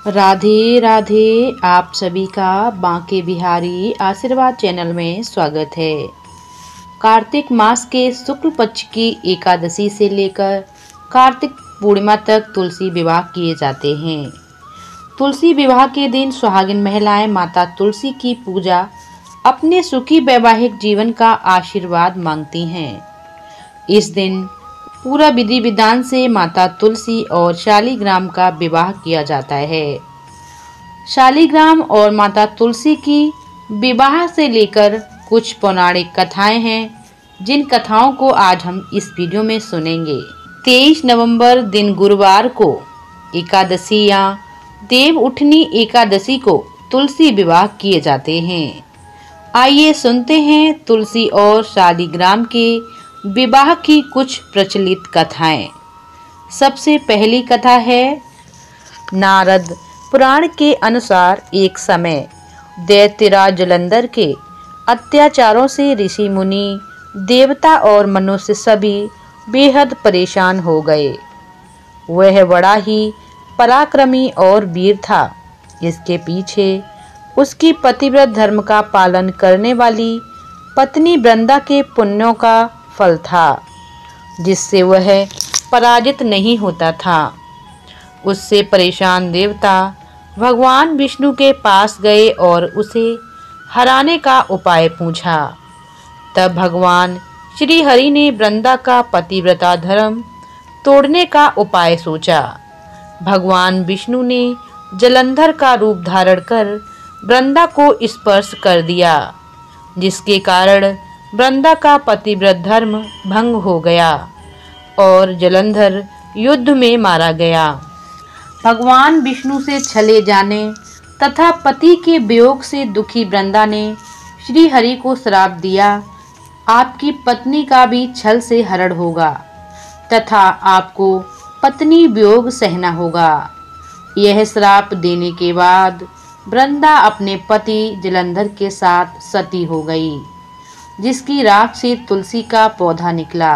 राधे राधे। आप सभी का बांके बिहारी आशीर्वाद चैनल में स्वागत है। कार्तिक मास के शुक्ल पक्ष की एकादशी से लेकर कार्तिक पूर्णिमा तक तुलसी विवाह किए जाते हैं। तुलसी विवाह के दिन सुहागिन महिलाएं माता तुलसी की पूजा अपने सुखी वैवाहिक जीवन का आशीर्वाद मांगती हैं। इस दिन पूरा विधि विधान से माता तुलसी और शालिग्राम का विवाह किया जाता है। शालिग्राम और माता तुलसी की विवाह से लेकर कुछ पौराणिक कथाएं हैं, जिन कथाओं को आज हम इस वीडियो में सुनेंगे। 23 नवंबर दिन गुरुवार को एकादशी या देव उठनी एकादशी को तुलसी विवाह किए जाते हैं। आइए सुनते हैं तुलसी और शालिग्राम के विवाह की कुछ प्रचलित कथाएं। सबसे पहली कथा है, नारद पुराण के अनुसार एक समय दैत्यराज जलंधर के अत्याचारों से ऋषि मुनि, देवता और मनुष्य सभी बेहद परेशान हो गए। वह बड़ा ही पराक्रमी और वीर था। इसके पीछे उसकी पतिव्रत धर्म का पालन करने वाली पत्नी वृंदा के पुण्यों का फल था, जिससे वह पराजित नहीं होता था। उससे परेशान देवता भगवान विष्णु के पास गए और उसे हराने का उपाय पूछा। तब भगवान श्री हरि ने वृंदा का पतिव्रता धर्म तोड़ने का उपाय सोचा। भगवान विष्णु ने जलंधर का रूप धारण कर वृंदा को स्पर्श कर दिया, जिसके कारण वृंदा का पतिव्रत धर्म भंग हो गया और जलंधर युद्ध में मारा गया। भगवान विष्णु से छले जाने तथा पति के वियोग से दुखी वृंदा ने श्री हरि को श्राप दिया, आपकी पत्नी का भी छल से हरण होगा तथा आपको पत्नी वियोग सहना होगा। यह श्राप देने के बाद वृंदा अपने पति जलंधर के साथ सती हो गई, जिसकी राख से तुलसी का पौधा निकला।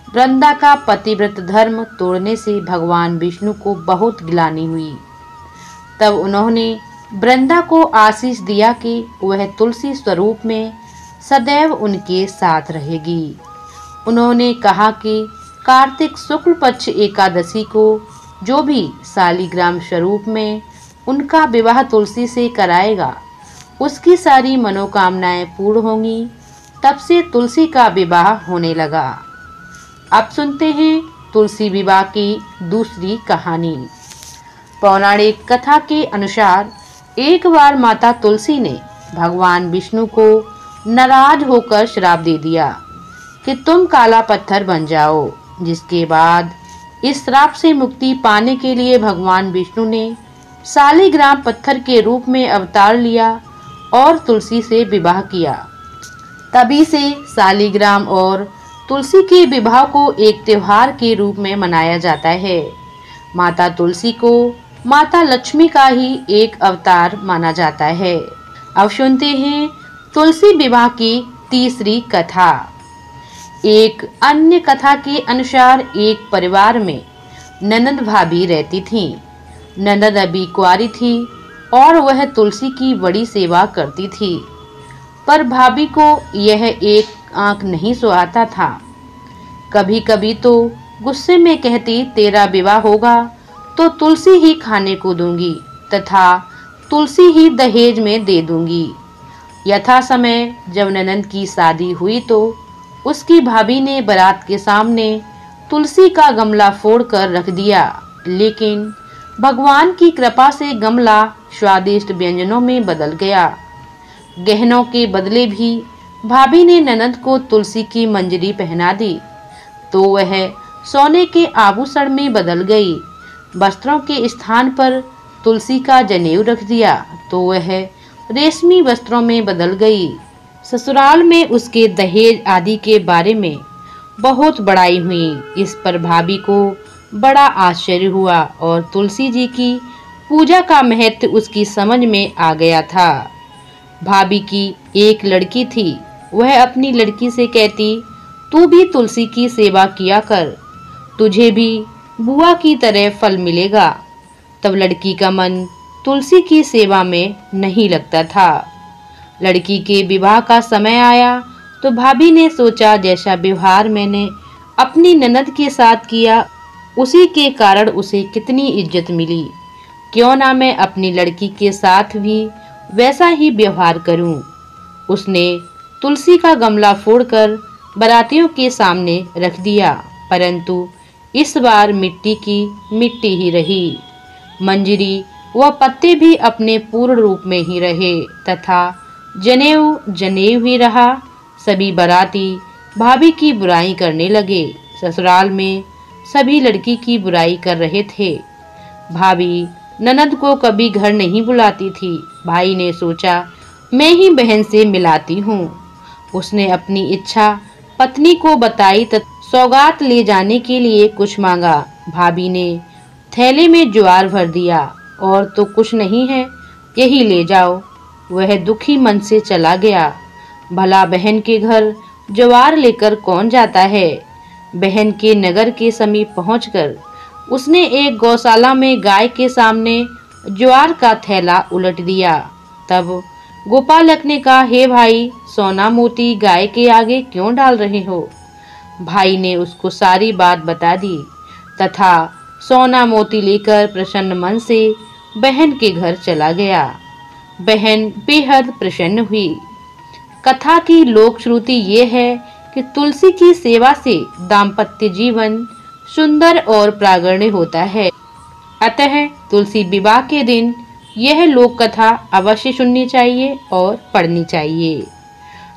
वृंदा का पतिव्रत धर्म तोड़ने से भगवान विष्णु को बहुत ग्लानि हुई। तब उन्होंने वृंदा को आशीष दिया कि वह तुलसी स्वरूप में सदैव उनके साथ रहेगी। उन्होंने कहा कि कार्तिक शुक्ल पक्ष एकादशी को जो भी शालिग्राम स्वरूप में उनका विवाह तुलसी से कराएगा, उसकी सारी मनोकामनाएं पूर्ण होंगी। तब से तुलसी का विवाह होने लगा। अब सुनते हैं तुलसी विवाह की दूसरी कहानी। पौराणिक कथा के अनुसार एक बार माता तुलसी ने भगवान विष्णु को नाराज होकर श्राप दे दिया कि तुम काला पत्थर बन जाओ। जिसके बाद इस श्राप से मुक्ति पाने के लिए भगवान विष्णु ने शालिग्राम पत्थर के रूप में अवतार लिया और तुलसी से विवाह किया। तभी से शालिग्राम और तुलसी के विवाह को एक त्योहार के रूप में मनाया जाता है। माता तुलसी को माता लक्ष्मी का ही एक अवतार माना जाता है। अब सुनते हैं तुलसी विवाह की तीसरी कथा। एक अन्य कथा के अनुसार एक परिवार में ननद भाभी रहती थीं। ननद अभी कुंवारी थी और वह तुलसी की बड़ी सेवा करती थी, पर भाभी को यह एक आंख नहीं सुहाता था। कभी कभी तो गुस्से में कहती, तेरा विवाह होगा तो तुलसी ही खाने को दूंगी तथा तुलसी ही दहेज में दे दूंगी। यथा समय जब ननद की शादी हुई तो उसकी भाभी ने बारात के सामने तुलसी का गमला फोड़कर रख दिया, लेकिन भगवान की कृपा से गमला स्वादिष्ट व्यंजनों में बदल गया। गहनों के बदले भी भाभी ने ननद को तुलसी की मंजरी पहना दी तो वह सोने के आभूषण में बदल गई। वस्त्रों के स्थान पर तुलसी का जनेऊ रख दिया तो वह रेशमी वस्त्रों में बदल गई। ससुराल में उसके दहेज आदि के बारे में बहुत बड़ाई हुई। इस पर भाभी को बड़ा आश्चर्य हुआ और तुलसी जी की पूजा का महत्व उसकी समझ में आ गया था। भाभी की एक लड़की थी। वह अपनी लड़की से कहती, तू भी तुलसी की सेवा किया कर, तुझे भी बुआ की तरह फल मिलेगा। तब लड़की का मन तुलसी की सेवा में नहीं लगता था। लड़की के विवाह का समय आया तो भाभी ने सोचा, जैसा व्यवहार मैंने अपनी ननद के साथ किया उसी के कारण उसे कितनी इज्जत मिली, क्यों ना मैं अपनी लड़की के साथ भी वैसा ही व्यवहार करूं। उसने तुलसी का गमला फोड़कर बारातियों के सामने रख दिया, परंतु इस बार मिट्टी की मिट्टी ही रही। मंजरी व पत्ते भी अपने पूर्ण रूप में ही रहे तथा जनेऊ जनेऊ ही रहा। सभी बाराती भाभी की बुराई करने लगे। ससुराल में सभी लड़की की बुराई कर रहे थे। भाभी ननद को कभी घर नहीं बुलाती थी। भाई ने सोचा मैं ही बहन से मिलाती हूँ। उसने अपनी इच्छा पत्नी को बताई तथा सौगात ले जाने के लिए कुछ मांगा। भाभी ने थैले में ज्वार भर दिया। और तो कुछ नहीं है, यही ले जाओ। वह दुखी मन से चला गया। भला बहन के घर ज्वार लेकर कौन जाता है। बहन के नगर के समीप पहुंचकर उसने एक गौशाला में गाय के सामने ज्वार का थैला उलट दिया। तब गोपालक ने कहा, हे भाई, सोना मोती गाय के आगे क्यों डाल रहे हो। भाई ने उसको सारी बात बता दी तथा सोना मोती लेकर प्रसन्न मन से बहन के घर चला गया। बहन बेहद प्रसन्न हुई। कथा की लोक श्रुति ये है कि तुलसी की सेवा से दाम्पत्य जीवन सुंदर और प्रागण्य होता है। अतः तुलसी विवाह के दिन यह लोक कथा अवश्य सुननी चाहिए और पढ़नी चाहिए।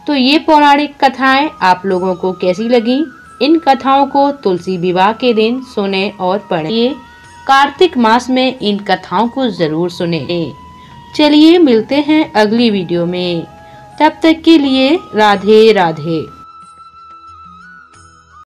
तो ये पौराणिक कथाएं आप लोगों को कैसी लगी? इन कथाओं को तुलसी विवाह के दिन सुने और पढ़िए। कार्तिक मास में इन कथाओं को जरूर सुने। चलिए मिलते हैं अगली वीडियो में। तब तक के लिए राधे राधे।